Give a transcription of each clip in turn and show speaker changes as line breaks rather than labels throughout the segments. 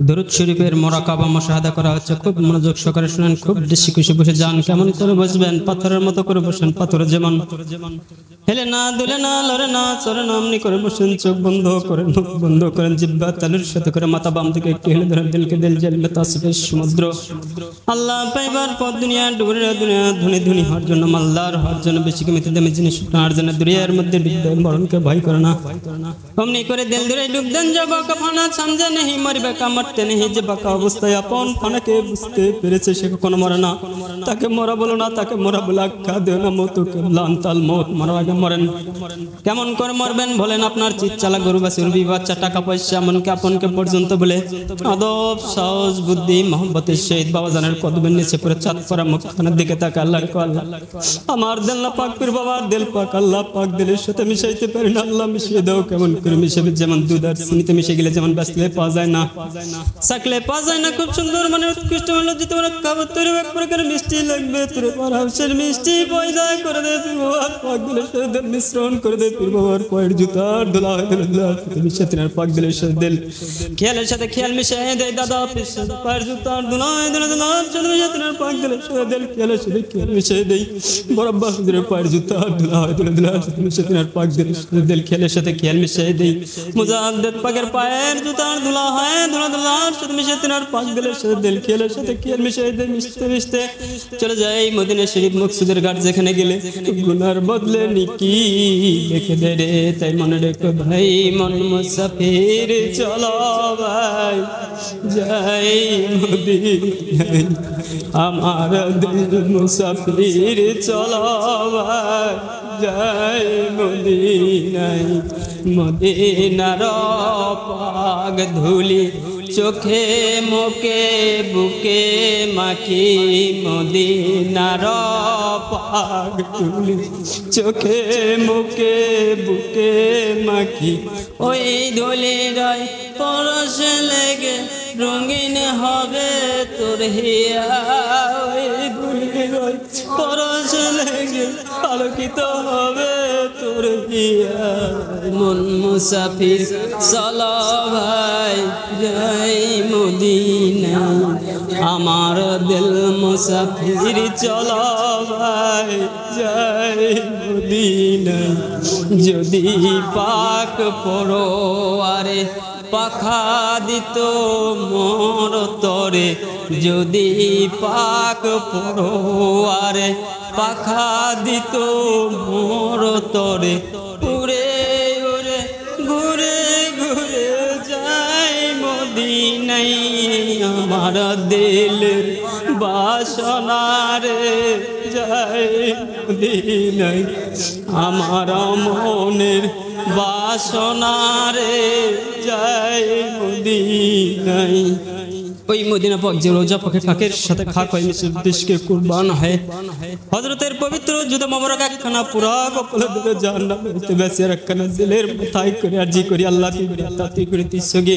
দরুদ শরীফের মুরাকাবা মুশাহাদা করা হচ্ছে। খুব মনোযোগ সহকারে শুনেন, খুব দৃষ্টি খুশি বসে যান। কেমন করে বসবেন? পাথরের মতো করে বসেন। পাথর যেমন হেলে না, দুলে না, লড়ে না, চলে না, অমনি করে বসেন। চোখ বন্ধ করেন, মুখ বন্ধ করেন, জিহ্বা তালুর সাথে করে মাথা বাম দিকে একটু হেলে ধরেন। দিলকে দিল জেলবে তাসবিহ সমুদ্র। আল্লাহ পাইবার পথ দুনিয়া ডুবে দুনিয়া ধনী ধনী হওয়ার জন্য, মালদার হওয়ার জন্য, বেশি কমিতে দামি জিনিস নেওয়ার জন্য দুনিয়ার মধ্যে ডুববেন, মরণকে ভয় করে না। অমনি করে দিল ধরে ডুব দেন। যাব কাফানা সমঝে নেই, মরবে কা মরতে নেই। যে বাঁকা অবস্থায় আপন ফানাকে বুঝতে পেরেছে, সে কখনো মরে না। তাকে মরা বলো না, তাকে মরা বলে আখ্যা দেও না। মৌতুকে লান্তাল মৌত, মরার আগে মরেন। কেমন করে মরবেন বলেন? আপনার চিত চালা গরু বা চর্বি, বাচ্চা, টাকা পয়সা, এমনকি আপনকে পর্যন্ত বলে আদব সাহস বুদ্ধি মহব্বতের সহিত বাবাজানের কদমের নিচে পড়ে চাঁদ পরা মুখখানের দিকে তাকে আল্লাহ আল্লাহ, আমার দিল না পাক পীর বাবার দিল পাক, আল্লাহ পাক দিলের সাথে মিশাইতে পারি না, আল্লাহ মিশিয়ে দাও। কেমন করে মিশাবে? যেমন দুধ আর চিনিতে মিশে গেলে যেমন বাঁচলে পাওয়া যায় না, চাকলে পাওয়া যায় না। খুব সুন্দর মানে উৎকৃষ্ট লজ্জিত মানে খাবার তৈরি এক প্রকার মিষ্টি লাগবে। তোর হাউসের মিষ্টি পয়দা করে দে পীর বাবার পাক দিলের সাথে মিশ্রণ করে দে। পীর বাবার পায়ের জুতার ধুলা হয়ে মিশে তিনার পাক দিলের সাথে দিল খেয়ালের সাথে খেয়াল মিশিয়ে দেয়। দাদা পায়ের জুতার ধুলা হয়ে দিল, তিনার পাক দিলের সাথে দিল খেয়ালের সাথে খেয়াল মিশিয়ে দেয়। বরাব্বা হুজুরের পায়ের জুতার ধুলা হয়ে দিল, মিশে তিনার পাক দিলের সাথে দিল খেয়ালের সাথে খেয়াল মিশিয়ে দেয়। মুজাদ্দেদ পাকের পায়ের জুতার ধুলা হয় ধুলার সাথে মিশে তিনার পাক দিলের সাথে দিল খেয়ালের সাথে খেয়াল মিশিয়ে দেয়। মিশতে মিশতে চলে যায় মদিনা শরীফ মকসুদের ঘাট, যেখানে গেলে গুনার বদলে নিকি লিখে দে রে। তাই মনে রেখো ভাই, মন মুসাফির চলো ভাই, যাই মদিনায়। আমার দিল মুসাফির চলো ভাই, যাই মদিনায়। মদিনার পাক ধুলি চোখে মুখে বুকে মাখি, মদিনার পাক ধুলি চোখে মুখে বুকে মাখি। ওই ধুলি রয় পরশ লেগে রঙিন হবে তোর হিয়া। ওই ধুলি রয় পরশ লেগে আলোকিত হবে তোর হিয়া। মন মুসাফির চলো ভাই, যাই মদিনা। আমার দিল মুসাফির চলো ভাই, যাই মদিনা। যদি পাক পরোয়ারে পাখা দিত মোর তরে, যদি পাক পরোয়ারে পাখা দিত মোর তরে, উড়ে উড়ে ঘুরে ঘুরে যাই মদিনায়। আমার দিলের বাসনারে যাই মদিনায়, আমার মনের বাসনারে যাই মদিনায়। ওই মদিনা পাক যে রোজা পাকের পাকের সাথে খাক হয়, মিশে দেশকে কুরবান হয়। হযরতের পবিত্র জুতা মোবারক একখানা পুরা কপালে ধরে জাহান্নামে বেঁচে একখানা দিলের মাথায় করে আরজি করি, আল্লাহ তুই করে তিসগে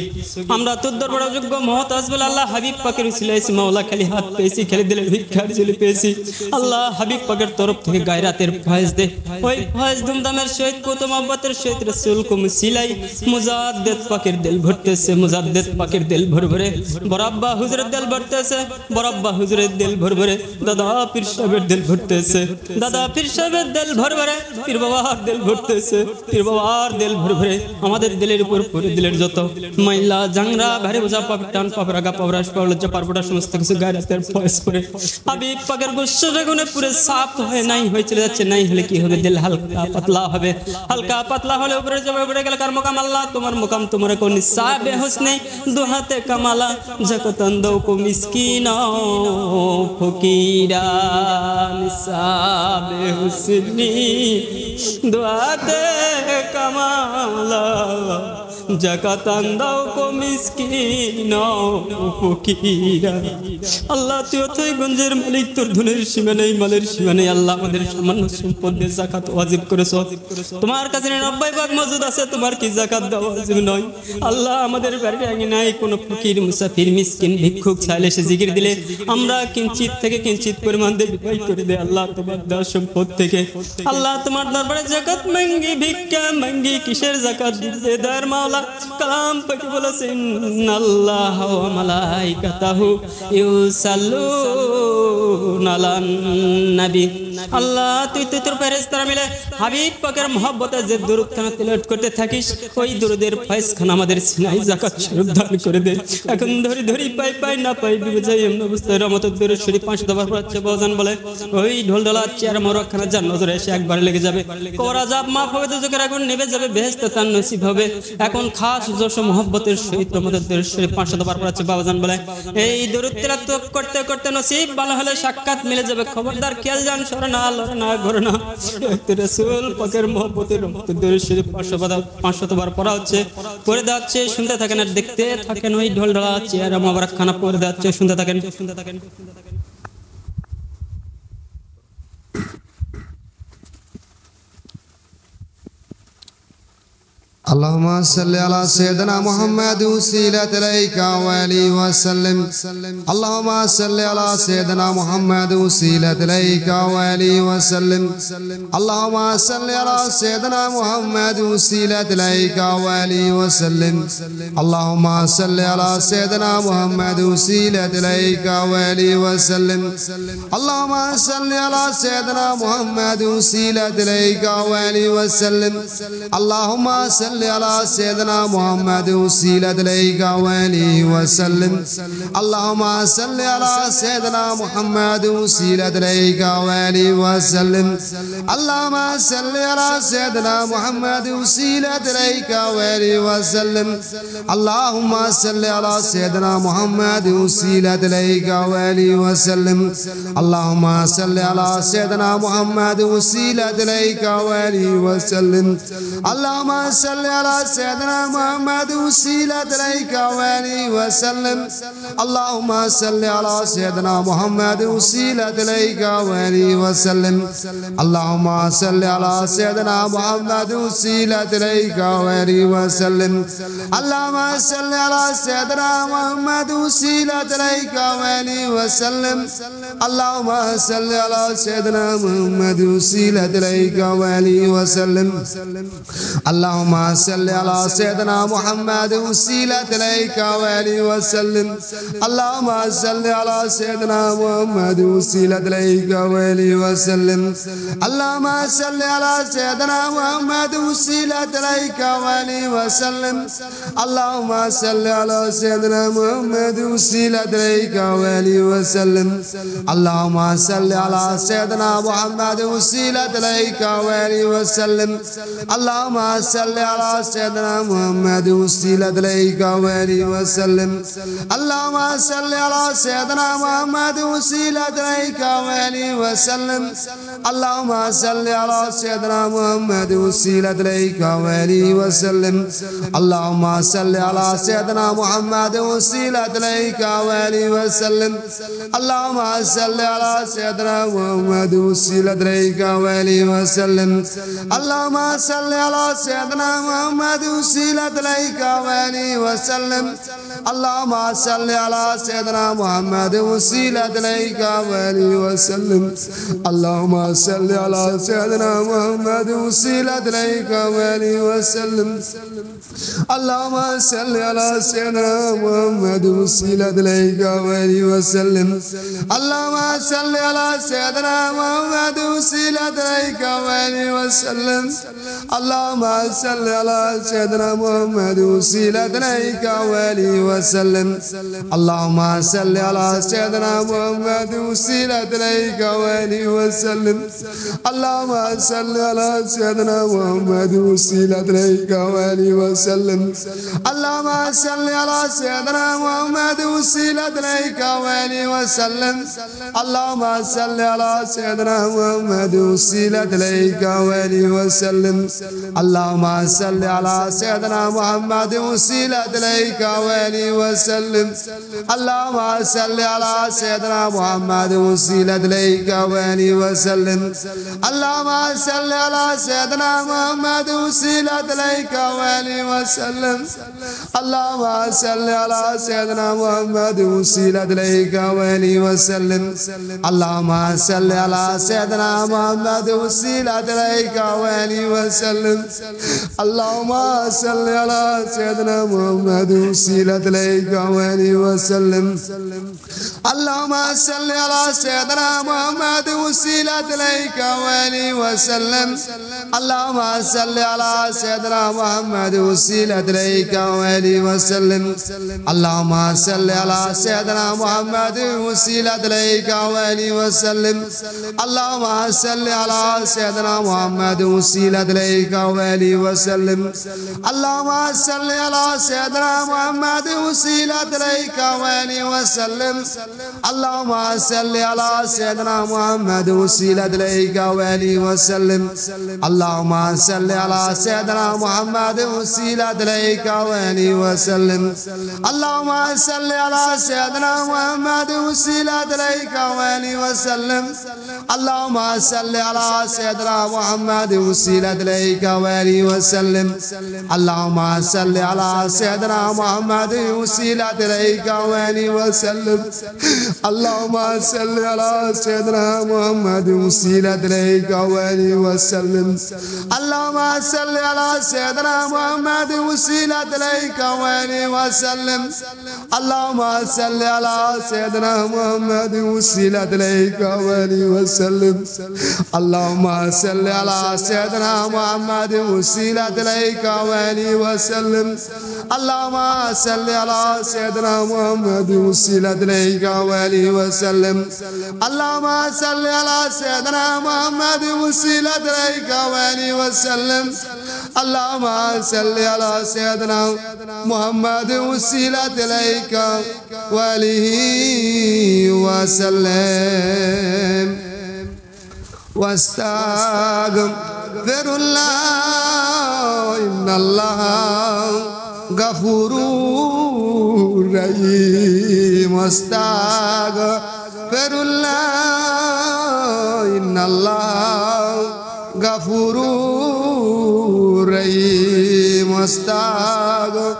আমরা তোর দরবারে যোগ্য মহতাজ বলে আল্লাহ হাবিব পাকের উসিলায় মাওলা খালি হাত পেয়েছি, খালি দিলের ভিক্ষার ঝুলি পেয়েছি। আল্লাহ হাবিব পাকের তরফ থেকে গায়রাতের ফয়েজ দে। ওই ফয়েজ ধুমধামের সহিত কত মহব্বতের সহিত রাসূল কো মুসিলাই মুজাদ্দেদ পাকের দিল ভরতেছে, মুজাদ্দেদ পাকের দিল ভরে ভরে। বরাব্বা হুজুরের দিল ভরতেছে, বরাব্বা হুজুরের দিল ভরে ভরে। দাদা পীর সাহেবের দিল ভরতেছে, দাদা পীর সাহেবের দিল ভরে ভরে। পীর বাবার দিল ভরতেছে, পীর বাবার দিল ভরে ভরে। আমাদের দিলের উপর পরে দিলের যত মাইলা জাংরা ভারী বোঝা পাপটান পাপরাগা পাবরাশ পাবলজ্জা পারপটা সমস্ত কিছু গায়রাতের ফয়েজ করে হাবিব পাকের গোশরে গুনে পুরো সাফ হয়ে নাই হয়ে চলে যাচ্ছে। নাই হলে কি হবে? দিল হালকা পাতলা হবে, হালকা পাতলা হলে উপরে যাবে। উপরে গেলে কার মুকাম? আল্লাহ তোমার মুকাম তোমার কোন নিসাবে হুসনে দুহাতে কামালা। জাকাতান দাও কো মিসকিনা ফকিরা, নিসাবে হুসনি দুহাতে কামালা। জাকাতান দাও কো মিসকিনা ফকিরা। আল্লাহ তুই অথই গঞ্জের মালিক, তোর ধনের সীমা নেই, মালের সীমা নেই। আল্লাহ আমাদের সামান্য সম্পদ দিয়ে যাকাত ওয়াজিব করেছো। তোমার কাছে 90 ভাগ মজুদ আছে, তোমার কি যাকাত দেওয়া ওয়াজিব নয়? আল্লাহ আমাদের বাড়িতে আগে নাই কোনো ফকির মুসাফির মিসকিন ভিক্ষুক চাইলে সে জিকির দিলে আমরা কিঞ্চিত থেকে কিঞ্চিত পরিমাণ দিয়ে বিদায় করে দে। আল্লাহ তোমার দেওয়া সম্পদ থেকে আল্লাহ তোমার দরবারে যাকাত মাঙ্গি, ভিক্ষা মাঙ্গি। কিসের যাকাত দিতে? দয়ার মাওলা মাওলা কালাম পাকে বলেছেন আল্লাহ ওয়া মালাইকাতাহু ইউসাল্লুনা আলান নবী আল্লাহ তুই তোর ফেরেশতারা মিলে হাবিব পাকের মহব্বতে যে দরুদ খানা তিলাওয়াত করতে থাকিস ওই দরুদের ফয়েজখানা আমাদের সিনাই যাকাত স্বরূপ দান করে দে এখন ধরি পাই না পাই বিবেচাই এমন অবস্থায় রহমতের দরুদ শরীফ 5 দফা পড়ছে বাজান বলে ওই ঢোল ঢোলা চেয়ার মোরখানা জান নজরে এসে একবার লেগে যাবে কবর আযাব মাফ হবে দুজকের আগুন নেভে যাবে বেহেশত তার নসিব হবে এখন খাস জোশ মহব্বতের সহিত রহমতের দরুদ শরীফ 5 দফা পড়ছে বাজান বলে এই দরুদ তিলাওয়াত করতে করতে নসিব ভালো হলে সাক্ষাৎ মিলে যাবে খবরদার খেয়াল জান সরনা লরনা ঘরনা রাসূল পাকের মহব্বতের রহমতের দরুদ শরীফ 500 বার পড়া হচ্ছে পড়ে যাচ্ছে শুনতে থাকেন আর দেখতে থাকেন ওই ঢোল ঢোলা চেয়ার মোবারক খানা পড়ে যাচ্ছে শুনতে থাকেন
اللهم صل على سيدنا محمد وسيلة إليك وآله وسلم اللهم صل على سيدنا محمد وسيلة إليك وآله وسلم اللهم صل على سيدنا محمد وسيلة إليك وآله وسلم اللهم صل على سيدنا محمد وسيلة إليك وآله وسلم اللهم صل على سيدنا محمد وسيلة إليك وآله وسلم اللهم صل على سيدنا محمد وسيلة إليك وآله وسلم اللهم صل على سيدنا محمد وسيلة إليك وآله وسلم اللهم صل على سيدنا محمد وسيلة إليك وآله وسلم اللهم صل على سيدنا محمد وسيلة إليك وآله وسلم اللهم صل على سيدنا محمد وسيلة إليك وآله وسلم اللهم صل على سيدنا محمد وسيلة إليك وآله وسلم اللهم صل على سيدنا محمد وسيلة إليك وآله وسلم اللهم صل على سيدنا محمد وسيلة إليك وآله وسلم اللهم صل على سيدنا محمد وسيلة إليك وآله وسلم اللهم صل على سيدنا محمد وسيلة إليك وآله وسلم اللهم صل على سيدنا محمد وسيلة إليك وآله وسلم اللهم صل على سيدنا محمد وسيلة إليك وآله وسلم اللهم صل على سيدنا محمد وسيلة إليك وآله وسلم اللهم صل على سيدنا محمد وسيلة إليك وآله وسلم اللهم صل على سيدنا محمد وسيلة إليك وآله وسلم اللهم صل على سيدنا محمد وسيلة إليك وآله وسلم اللهم صل على سيدنا محمد وسيلة إليك وآله وسلم اللهم صل على سيدنا محمد وسيلة إليك وآله وسلم اللهم صل على سيدنا محمد وسيلة إليك وآله وسلم اللهم صل على سيدنا محمد وسيلة إليك وآله وسلم اللهم صل على سيدنا محمد وسيلة إليك وآله وسلم اللهم صل على سيدنا محمد وسيلة إليك وآله وسلم اللهم صل على سيدنا محمد وسيلة إليك وآله وسلم اللهم صل على سيدنا محمد وسيلة إليك وآله وسلم اللهم صل على سيدنا محمد وسيلة إليك وآله وسلم اللهم صل على سيدنا محمد وسيلة إليك وآله وسلم اللهم صل على سيدنا محمد وسيلة إليك وآله وسلم اللهم صل على سيدنا محمد وسيلة إليك وآله وسلم اللهم صل على سيدنا محمد وسيلة إليك وآله وسلم اللهم صل على سيدنا محمد وسيلة إليك وآله وسلم اللهم صل على سيدنا محمد وسيلة إليك وآله وسلم اللهم صل على سيدنا محمد وسيلة إليك وآله وسلم اللهم صل على سيدنا محمد وسيلة إليك وآله وآله وسلم اللهم صل على سيدنا محمد وسيلة إليك وآله وسلم اللهم صل على سيدنا محمد وسيلة إليك وآله وسلم اللهم صل على سيدنا محمد وسيلة إليك وآله وسلم اللهم صل على سيدنا محمد وسيلة إليك وآله وسلم اللهم صل على سيدنا محمد وسيلة إليك وآله وسلم اللهم صل على سيدنا محمد وسيلة إليك وآله وسلم اللهم صل على سيدنا محمد وسيلة إليك وآله وسلم اللهم صل على سيدنا محمد وسيلة إليك وآله وسلم اللهم صل على سيدنا محمد وسيلة إليك وآله وسلم اللهم صل على سيدنا محمد وسيلة إليك وآله وسلم اللهم صل على سيدنا محمد وسيلة إليك وآله وسلم اللهم صل على سيدنا محمد وسيلة إليك وآله وسلم اللهم صل على سيدنا محمد وسيلة إليك وآله وسلم اللهم صل على سيدنا محمد وسيلة إليك وآله وسلم اللهم صل على سيدنا محمد وسيلة إليك وآله وسلم اللهم صل على سيدنا محمد وسيلة إليك وآله وسلم اللهم صل على سيدنا محمد وسيلة إليك وآله وسلم اللهم صل على سيدنا محمد وسيلة إليك وآله وسلم اللهم صل على سيدنا محمد وسيلة إليك وآله وسلم اللهم صل على سيدنا محمد وسيلة إليك وآله وسلم واستغفر الله إن الله غفور رحيم واستغفر الله إن الله غفور رحيم واستغفر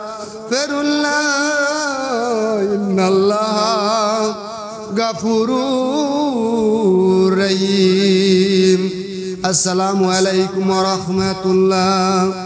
الله إن الله غفور رحيم السلام عليكم ورحمة الله